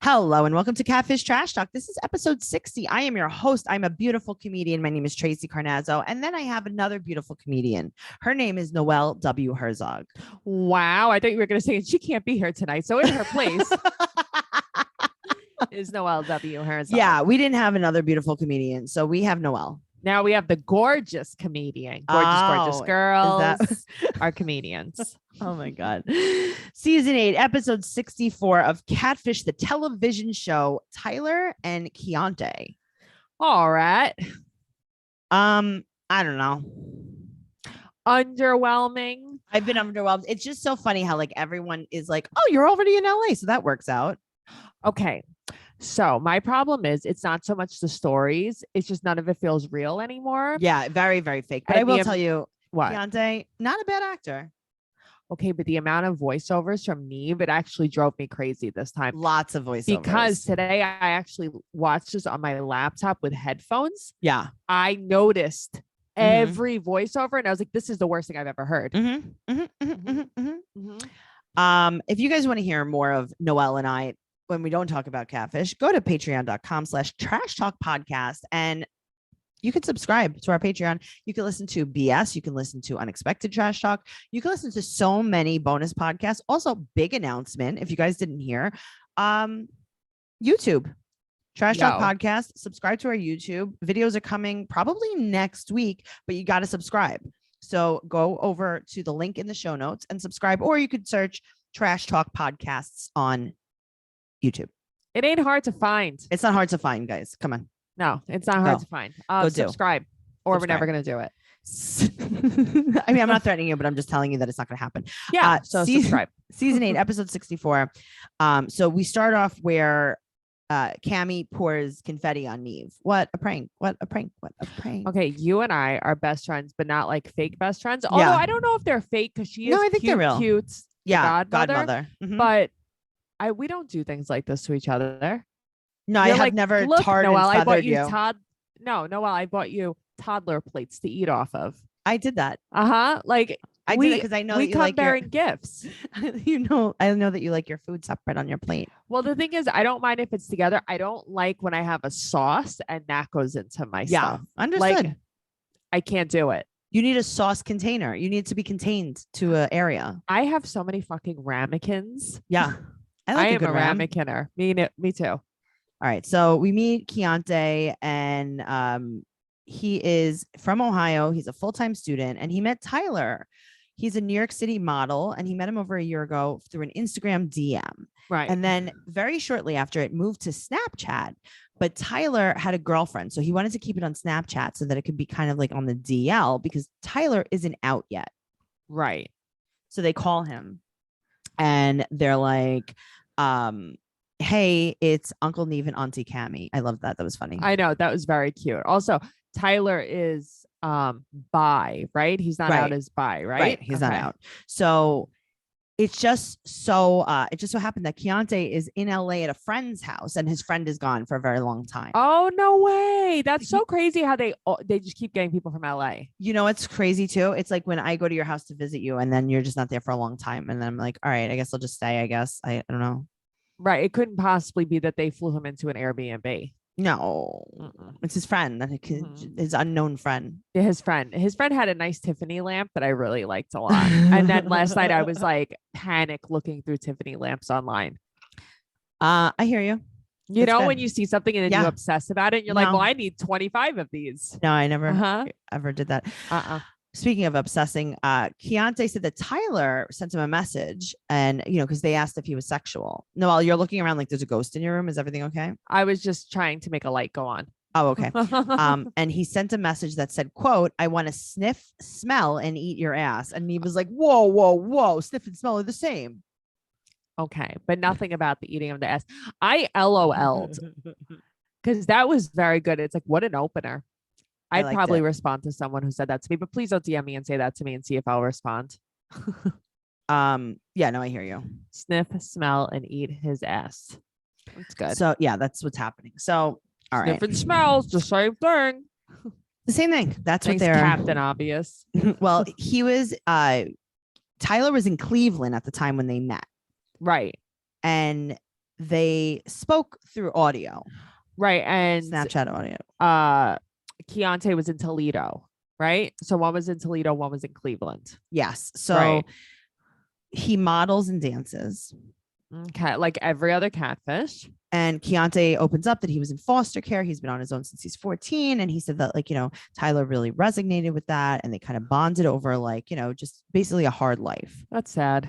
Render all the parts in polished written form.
Hello and welcome to Catfish Trash Talk. This is episode 60. I am your host. I'm a beautiful comedian. My name is Tracey Carnazzo. And then I have another beautiful comedian. Her name is Noelle W. Herzog. Wow. I thought you were going to say she can't be here tonight. So in her place is Noelle W. Herzog. Yeah, we didn't have another beautiful comedian. So we have Noelle. Now we have the gorgeous comedian. Gorgeous girls are comedians. Oh my God. Season 8, episode 64 of Catfish, the television show, Tyler and Keontae. All right. I don't know. Underwhelming. I've been underwhelmed. It's just so funny how like everyone is like, oh, you're already in LA. So that works out. Okay. So my problem is it's not so much the stories. It's just none of it feels real anymore. Yeah, very, very fake. But I will tell you, what? Keontae, not a bad actor. Okay, but the amount of voiceovers from Neve, it actually drove me crazy this time. Lots of voiceovers. Because today I actually watched this on my laptop with headphones. Yeah. I noticed every voiceover and I was like, this is the worst thing I've ever heard. If you guys want to hear more of Noelle and I, when we don't talk about Catfish, go to patreon.com/trash talk podcast and you can subscribe to our Patreon. You can listen to BS. You can listen to Unexpected Trash Talk. You can listen to so many bonus podcasts. Also, big announcement. If you guys didn't hear, YouTube Trash Talk Podcast. Subscribe to our YouTube. Videos are coming probably next week, but you got to subscribe. So go over to the link in the show notes and subscribe, or you could search Trash Talk Podcasts on YouTube. It ain't hard to find. It's not hard to find, guys. Come on. No, it's not hard to find. Subscribe, or we're never going to do it. I mean, I'm not threatening you, but I'm just telling you that it's not going to happen. Yeah. So subscribe. Season 8, episode 64. So we start off where Cammy pours confetti on Neve. What a prank. What a prank. What a prank. Okay. You and I are best friends, but not like fake best friends. Although I don't know if they're fake because she is I think they're real. Cute. Yeah. Godmother. But we don't do things like this to each other. No, I have never tarred and feathered I bought you. Noelle, I bought you toddler plates to eat off of. I did that. Like I did it because I know that you like bearing gifts. I know that you like your food separate on your plate. Well, the thing is, I don't mind if it's together. I don't like when I have a sauce and that goes into my stuff. Understood. Like, I can't do it. You need a sauce container. You need to be contained to an area. I have so many fucking ramekins. Yeah. I am a ramekiner. Me too. All right. So we meet Keontae and he is from Ohio. He's a full-time student and he met Tyler. He's a New York City model and he met him over a year ago through an Instagram DM. Right. And then very shortly after it moved to Snapchat, but Tyler had a girlfriend. So he wanted to keep it on Snapchat so that it could be kind of like on the DL because Tyler isn't out yet. Right. So they call him and they're like, hey, it's Uncle Neve and Auntie Cammy. I love that. That was funny. I know. That was very cute. Also, Tyler is bi, right? He's not out as bi, right? He's not out. So it just so happened that Keontae is in LA at a friend's house and his friend is gone for a very long time. Oh, no way. That's so crazy how they just keep getting people from LA. You know, it's crazy too. It's like when I go to your house to visit you and then you're just not there for a long time. And then I'm like, all right, I guess I'll just stay, I guess. I don't know. Right. It couldn't possibly be that they flew him into an Airbnb. No, it's his friend, his unknown friend. Yeah, his friend had a nice Tiffany lamp that I really liked a lot. And then last night I was like panic looking through Tiffany lamps online. I hear you. You know, when you see something and then you obsess about it, and you're like, well, I need 25 of these. No, I never ever did that. Speaking of obsessing, Keontae said that Tyler sent him a message and, because they asked if he was sexual. Noelle, you're looking around like there's a ghost in your room. Is everything okay? I was just trying to make a light go on. Oh, okay. And he sent a message that said, quote, I want to sniff, smell, and eat your ass. And he was like, whoa, whoa, whoa. Sniff and smell are the same. Okay. But nothing about the eating of the ass. I LOL'd because that was very good. It's like, what an opener. I'd probably respond to someone who said that to me, but please don't DM me and say that to me and see if I'll respond. Yeah, no, I hear you. Sniff, smell, and eat his ass. That's good. So yeah, that's what's happening. So all right. Sniff and smells, the same thing. The same thing. That's what they're Captain Obvious. Well, he was Tyler was in Cleveland at the time when they met. Right. And they spoke through audio, Right. And Snapchat audio. Keontae was in Toledo, right? So one was in Toledo, one was in Cleveland. Yes. So Right. he models and dances. Okay. Like every other catfish. And Keontae opens up that he was in foster care. He's been on his own since he's 14. And he said that, like, Tyler really resonated with that. And they kind of bonded over, like, just basically a hard life. That's sad.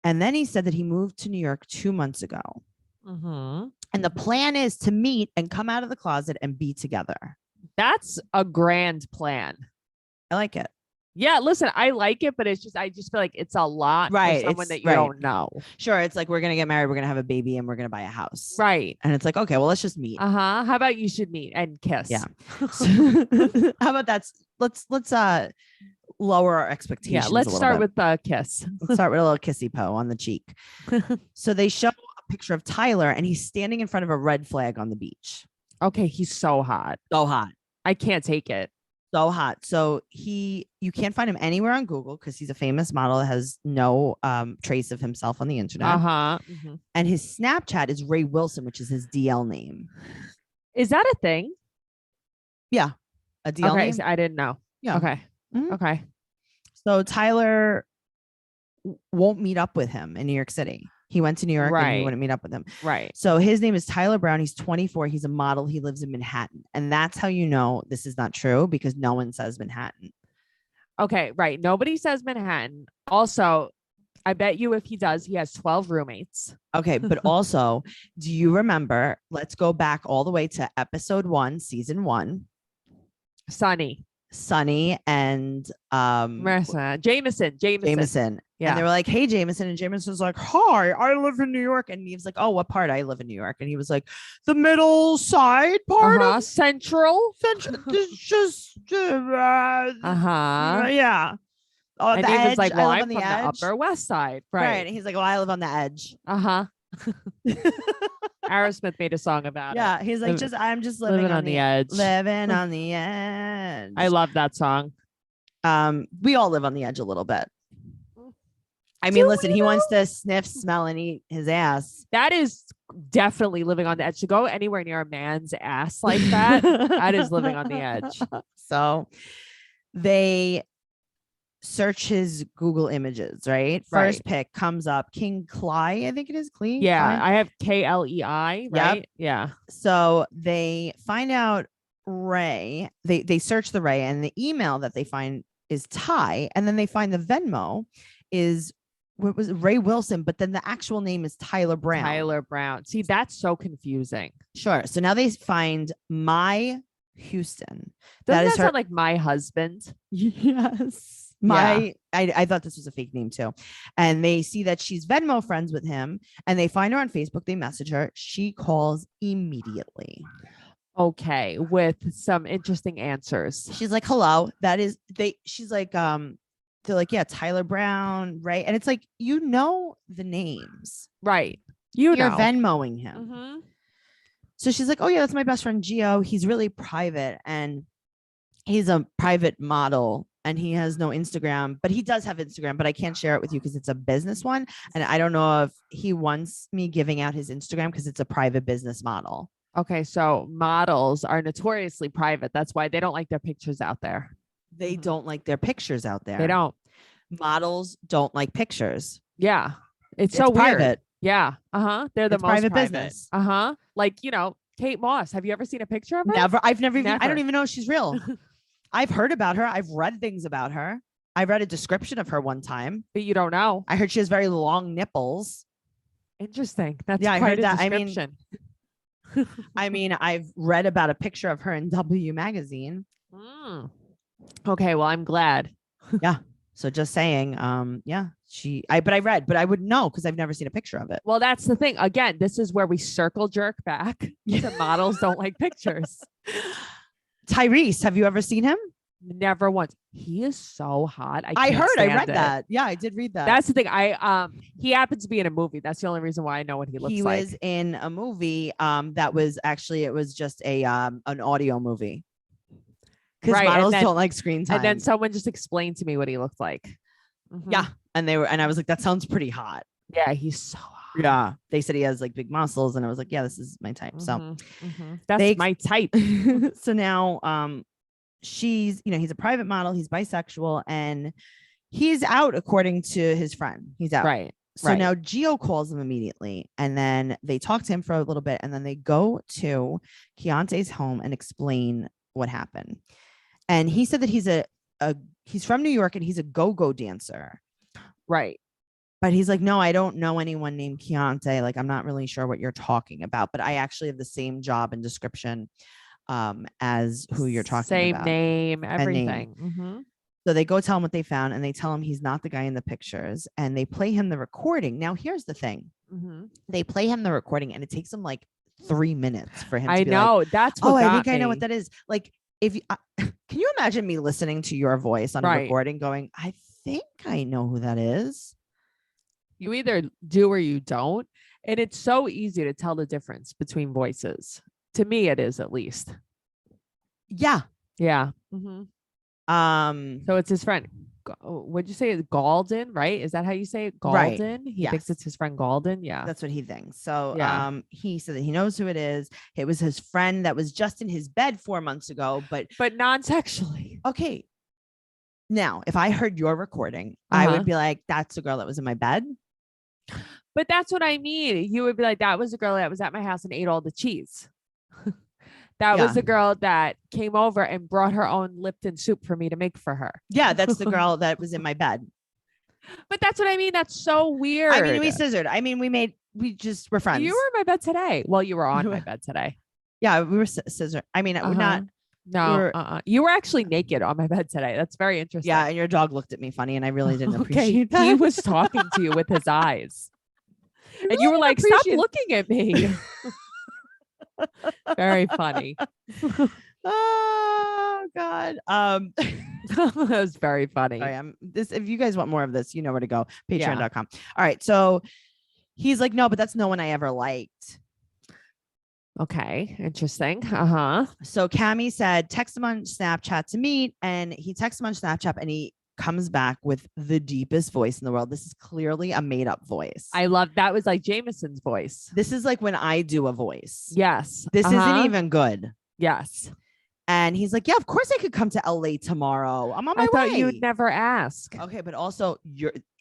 And then he said that he moved to New York 2 months ago. Mm-hmm. And the plan is to meet and come out of the closet and be together. That's a grand plan. I like it. Yeah, listen, I like it, but I just feel like it's a lot for someone that you don't know. Sure, it's like we're gonna get married, we're gonna have a baby, and we're gonna buy a house. Right. And it's like, okay, well, let's just meet. How about you should meet and kiss? Yeah. How about that? Let's lower our expectations. Yeah, let's start with the kiss. Let's start with a little kissy po on the cheek. So they show a picture of Tyler, and he's standing in front of a red flag on the beach. Okay, he's so hot. So hot. I can't take it. So hot. So you can't find him anywhere on Google because he's a famous model that has no trace of himself on the internet. Mm-hmm. And his Snapchat is Ray Wilson, which is his DL name. Is that a thing? Yeah. A DL name? So I didn't know. Yeah. Okay. Mm-hmm. Okay. So Tyler won't meet up with him in New York City. He went to New York and he wouldn't meet up with him. Right. So his name is Tyler Brown. He's 24. He's a model. He lives in Manhattan. And that's how you know this is not true, because no one says Manhattan. Okay. Right. Nobody says Manhattan. Also, I bet you if he does, he has 12 roommates. Okay. But also, do you remember? Let's go back all the way to episode 1, season 1. Sunny and Marissa. Jameson. Yeah. And they were like, hey, Jameson. And Jameson was like, hi, I live in New York. And Neve's like, oh, what part? I live in New York. And he was like, the middle side part of Central. Just Yeah. Oh, and the he edge. was like, well, I'm from the Upper West Side. Right. And he's like, well, I live on the edge. Aerosmith made a song about it. Yeah. He's like, I'm just living on the edge. Living on the edge. I love that song. We all live on the edge a little bit. I mean, listen, he wants to sniff, smell, and eat his ass. That is definitely living on the edge. To go anywhere near a man's ass like that, that is living on the edge. So they search his Google images, right? First pick comes up King Klei, I think it is Klei. Yeah, Klei? I have KLEI, right? Yep. Yeah. So they find out Ray. They search the Ray, and the email that they find is Ty, and then they find the Venmo is what was it, Ray Wilson, but then the actual name is Tyler Brown. See, that's so confusing. Sure. So now they find My Houston. Doesn't that sound like my husband? Yes. I thought this was a fake name too. And they see that she's Venmo friends with him, and they find her on Facebook. They message her. She calls immediately. Okay. With some interesting answers. She's like, hello. She's like, they're like, yeah, Tyler Brown, right? And it's like, the names. Right. You're Venmoing him. Mm-hmm. So she's like, oh yeah, that's my best friend Gio. He's really private, and he's a private model, and he has no Instagram, but he does have Instagram, but I can't share it with you because it's a business one. And I don't know if he wants me giving out his Instagram because it's a private business model. Okay. So models are notoriously private. That's why they don't like their pictures out there. They don't like their pictures out there. They don't. Models don't like pictures. Yeah. It's so private. Weird. Yeah. They're the most private business. Like, Kate Moss. Have you ever seen a picture of her? Never. I've never even, I don't even know if she's real. I've heard about her. I've read things about her. I read a description of her one time. But you don't know. I heard she has very long nipples. Interesting. That's I heard that. Description. I mean, I've read about a picture of her in W magazine. Okay, well, I'm glad. Yeah. So just saying, but I read, but I wouldn't know because I've never seen a picture of it. Well, that's the thing. Again, this is where we circle jerk back. The models don't like pictures. Tyrese, have you ever seen him? Never once. He is so hot. I read that. Yeah, I did read that. That's the thing. He happens to be in a movie. That's the only reason why I know what he looks like. He was in a movie that was actually, it was just an audio movie. Because models don't like screen time. And then someone just explained to me what he looked like. Yeah. And I was like, that sounds pretty hot. Yeah, he's so hot. Yeah. They said he has like big muscles. And I was like, yeah, this is my type. So that's my type. So now he's a private model. He's bisexual and he's out according to his friend. He's out. Right. So now Gio calls him immediately and then they talk to him for a little bit and then they go to Keontae's home and explain what happened. And he said that he's from New York and he's a go-go dancer. Right. But he's like, no, I don't know anyone named Keontae. Like, I'm not really sure what you're talking about, but I actually have the same job and description as who you're talking about. Same name, everything. So they go tell him what they found and they tell him he's not the guy in the pictures and they play him the recording. Now, here's the thing. They play him the recording and it takes him like 3 minutes for him to be like, that's what I think I know what that is. Like, if you, can you imagine me listening to your voice on a recording going, I think I know who that is. You either do or you don't. And it's so easy to tell the difference between voices. To me, it is at least. Yeah. Yeah. So it's his friend. What'd you say? Galden, right? Is that how you say it? Galden? Right. He thinks it's his friend Galden. Yeah. That's what he thinks. So he said that he knows who it is. It was his friend that was just in his bed 4 months ago, but non-sexually. Okay. Now, if I heard your recording, I would be like, that's the girl that was in my bed. But that's what I mean. You would be like, that was the girl that was at my house and ate all the cheese. That was the girl that came over and brought her own Lipton soup for me to make for her. Yeah, that's the girl that was in my bed. But that's what I mean. That's so weird. I mean, we scissored. I mean, we just were friends. You were in my bed today. Well, you were on my bed today. Yeah, we were scissored. I mean, we're not. No, you were actually naked on my bed today. That's very interesting. Yeah, and your dog looked at me funny, and I really didn't appreciate that. He was talking to you with his eyes, and you were like, "Stop looking at me." Very funny. Oh God. That was very funny. If you guys want more of this, you know where to go. Patreon.com. All right. So he's like, no, but that's no one I ever liked. Okay. Interesting. So Cammie said, text him on Snapchat to meet. And he texts him on Snapchat and he comes back with the deepest voice in the world. This is clearly a made up voice. I love that. Was like Jameson's voice. This is like when I do a voice. Yes. This isn't even good. Yes. And he's like, yeah, of course I could come to LA tomorrow. I'm on my way. I thought you'd never ask. Okay. But also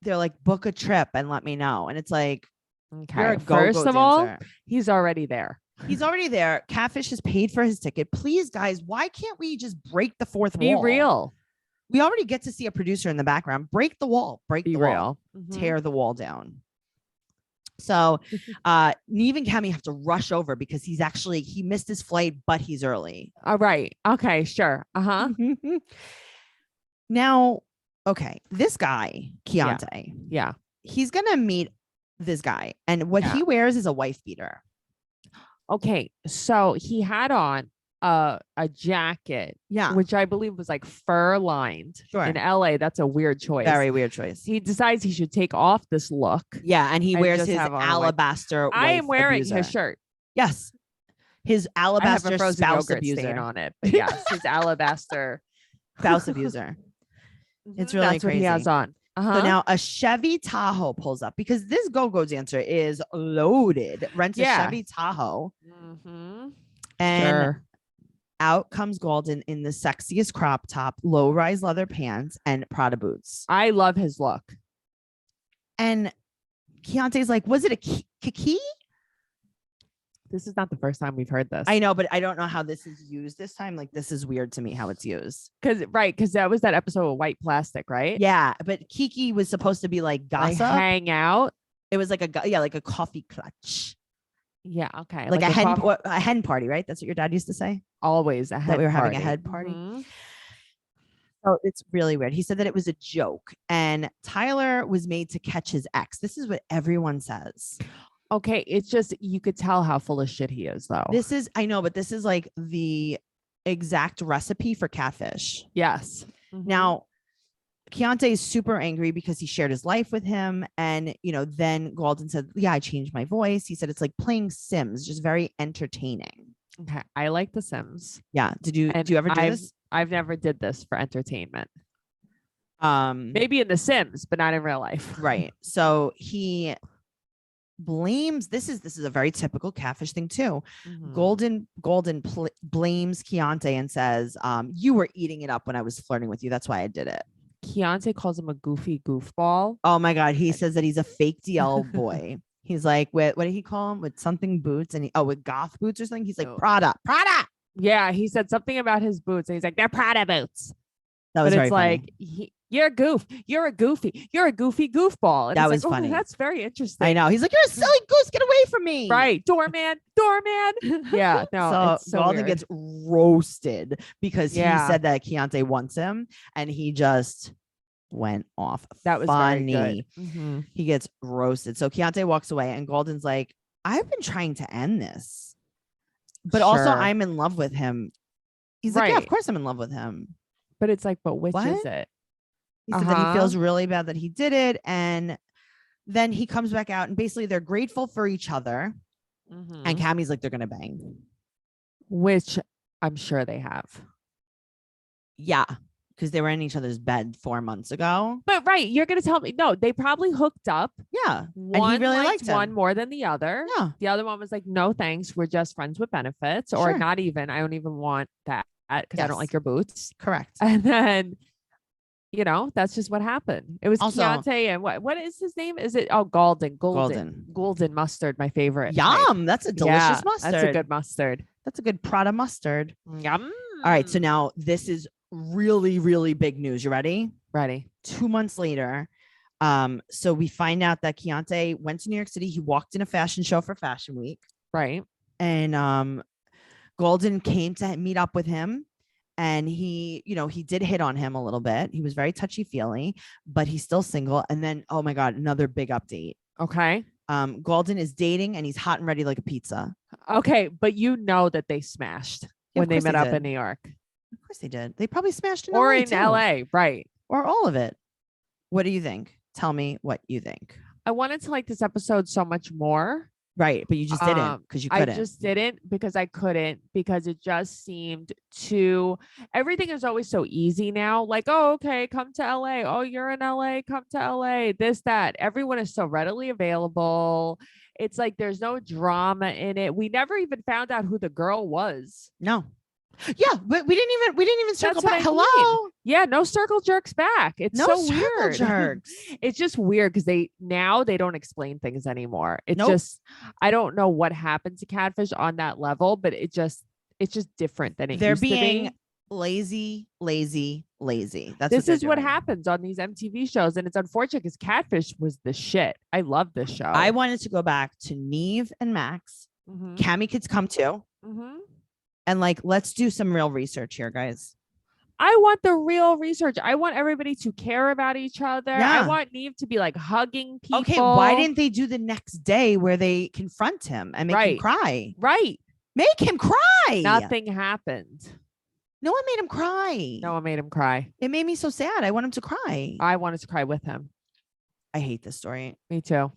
they're like, book a trip and let me know. And it's like, okay. First of all, he's already there. He's already there. Catfish has paid for his ticket. Please, guys, why can't we just break the fourth wall? Be real. We already get to see a producer in the background. Break the wall. Break the wall. Tear the wall down. So Neve and Cammie have to rush over because he missed his flight, but he's early. All right. Okay, sure. Now, okay, this guy, Keontae. Yeah. He's gonna meet this guy, and what he wears is a wife beater. Okay, so he had on a jacket, which I believe was like fur lined. Sure. In LA, that's a weird choice. Very weird choice. He decides he should take off this look. Yeah, and he wears his alabaster. I am wearing his shirt. Yes, his alabaster spouse abuser stain on it. But yes, his alabaster spouse abuser. It's really that's crazy. What he has on. So now a Chevy Tahoe pulls up because this go-go dancer is loaded. Rents a Chevy Tahoe. And out comes Galden in the sexiest crop top, low-rise leather pants, and Prada boots. I love his look. And Keontae's like, was it a kiki? This is not the first time we've heard this. I know, but I don't know how this is used this time. Like, this is weird to me how it's used. Because that was that episode of White Plastic, right? Yeah, but Kiki was supposed to be like gossip. Like hang out. It was like like a coffee clutch. Yeah, okay. Like a hen party, right? That's what your dad used to say? Always a hen party. That we were having a head party. So it's really weird. He said that it was a joke and Tyler was made to catch his ex. This is what everyone says. Okay, it's just you could tell how full of shit he is, though. I know, but this is like the exact recipe for catfish. Yes. Now, Keontae is super angry because he shared his life with him. And, then Galden said, yeah, I changed my voice. He said it's like playing Sims, just very entertaining. Okay. I like The Sims. Yeah. Do you ever do this? I've never did this for entertainment. Maybe in The Sims, but not in real life. Right. So he blames this is a very typical catfish thing too. Mhm. Golden blames Keontae and says, you were eating it up when I was flirting with you. That's why I did it. Keontae calls him a goofy goofball. Oh my God. He says that he's a fake DL boy. He's like, what did he call him? With something boots, and with goth boots or something. He's like, Prada. Yeah, he said something about his boots, and he's like, they're Prada boots. That was but very it's funny. like, you're a goof. You're a goofy. You're a goofy goofball. And that it's was like, funny. Oh, that's very interesting. I know. He's like, you're a silly goose. Get away from me. Right. Doorman. Yeah. No. So Golden gets roasted because he said that Keontae wants him, and he just went off. That was funny. Very good. Mm-hmm. He gets roasted. So Keontae walks away, and Golden's like, I've been trying to end this, but also I'm in love with him. He's like, yeah, of course I'm in love with him. But it's like, but which is it? He said that he feels really bad that he did it. And then he comes back out, and basically they're grateful for each other. Mm-hmm. And Cammie's like, they're going to bang. Which I'm sure they have. Yeah. Because they were in each other's bed 4 months ago. But you're going to tell me, no, they probably hooked up. Yeah. One and he really liked one more than the other. Yeah. The other one was like, no, thanks. We're just friends with benefits. Or not even. I don't even want that because I don't like your boots. Correct. And then, that's just what happened. It was also, Keontae and what is his name? Is it Golden mustard, my favorite. Yum. Type. That's a delicious mustard. That's a good mustard. That's a good Prada mustard. Yum. All right. So now this is really, really big news. You ready? Ready. 2 months later. So we find out that Keontae went to New York City. He walked in a fashion show for Fashion Week. Right. And Golden came to meet up with him. And he did hit on him a little bit. He was very touchy-feely, but he's still single. And then, oh my God, another big update. Okay. Golden is dating, and he's hot and ready like a pizza. Okay, but that they smashed when they met up in New York. Of course they did. They probably smashed in LA or in too. LA, right? Or all of it. What do you think? Tell me what you think. I wanted to like this episode so much more. Right, but you just didn't because you couldn't. I just didn't because I couldn't because it just seemed too. Everything is always so easy now. Like, oh, okay, come to LA. Oh, you're in LA. Come to LA. This, that. Everyone is so readily available. It's like there's no drama in it. We never even found out who the girl was. No. Yeah, but we didn't even circle back. Hello. Mean. Yeah, no circle jerks back. It's no so weird. Jerks. It's just weird because they don't explain things anymore. It's just I don't know what happened to Catfish on that level, but it's just different than it used to be. They're being lazy. This is what happens on these MTV shows, and it's unfortunate because Catfish was the shit. I love this show. I wanted to go back to Neve and Max. Mm-hmm. Cammie Kids Come Too. Mm-hmm. And let's do some real research here, guys. I want the real research. I want everybody to care about each other. Yeah. I want Neve to be hugging people. Okay, why didn't they do the next day where they confront him and make him cry? Right. Make him cry. Nothing happened. No one made him cry. No one made him cry. It made me so sad. I want him to cry. I wanted to cry with him. I hate this story. Me too.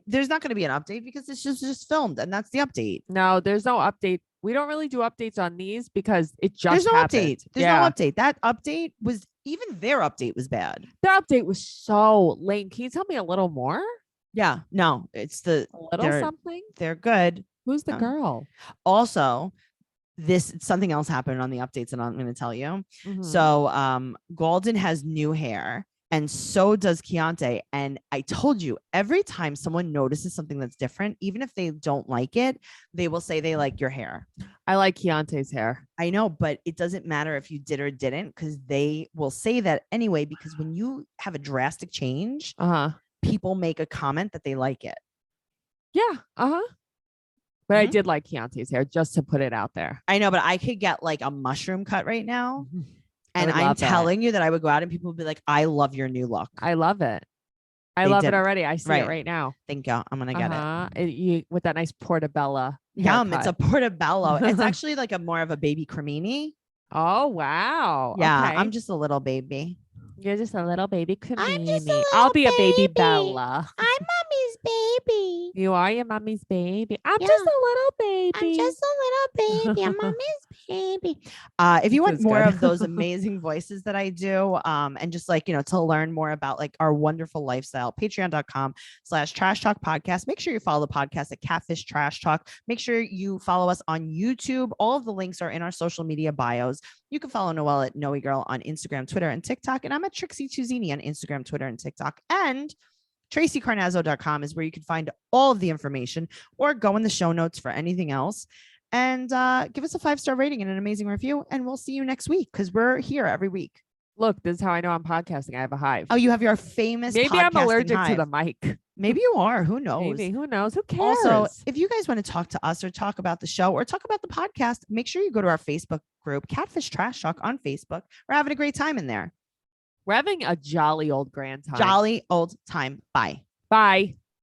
There's not going to be an update because it's just filmed, and that's the update. No, there's no update. We don't really do updates on these because it just There's no happened. Update. There's no update. That update was their update was bad. Their update was so lame. Can you tell me a little more? Yeah. No, it's a little something. They're good. Who's the girl? Also, something else happened on the updates, and I'm going to tell you. Mm-hmm. So, Golden has new hair. And so does Keontae. And I told you, every time someone notices something that's different, even if they don't like it, they will say they like your hair. I like Keontae's hair. I know, but it doesn't matter if you did or didn't, because they will say that anyway, because when you have a drastic change, people make a comment that they like it. Yeah. But I did like Keontae's hair, just to put it out there. I know, but I could get a mushroom cut right now. And I'm telling you that I would go out and people would be like, I love your new look. I love it. I love it already. I see it right now. Thank you. I'm going to get it. With that nice portobello. Yum. It's a portobello. It's actually a more of a baby cremini. Oh, wow. Yeah. Okay. I'm just a little baby. You're just a little baby cremini. I'll be a baby Bella. I'm mommy's baby. You are your mommy's baby. I'm just a little baby. I'm just a little baby. I'm mommy's baby. baby. If you This want is more good. of those amazing voices that I do, and just like, to learn more about like our wonderful lifestyle, patreon.com/trash talk podcast. Make sure you follow the podcast at Catfish Trash Talk. Make sure you follow us on YouTube. All of the links are in our social media bios. You can follow Noelle at Noe Girl on Instagram, Twitter, and TikTok. And I'm at Trixie Tuzini on Instagram, Twitter, and TikTok. And TraceyCarnazzo.com is where you can find all of the information, or go in the show notes for anything else. And give us a 5-star rating and an amazing review. And we'll see you next week, because we're here every week. Look, this is how I know I'm podcasting. I have a hive. Oh, you have your famous Maybe I'm podcasting allergic hive. to the mic. Maybe you are. Who knows? Maybe. Who knows? Who cares? Also, if you guys want to talk to us or talk about the show or talk about the podcast, make sure you go to our Facebook group, Catfish Trash Talk on Facebook. We're having a great time in there. We're having a jolly old grand time. Jolly old time. Bye. Bye.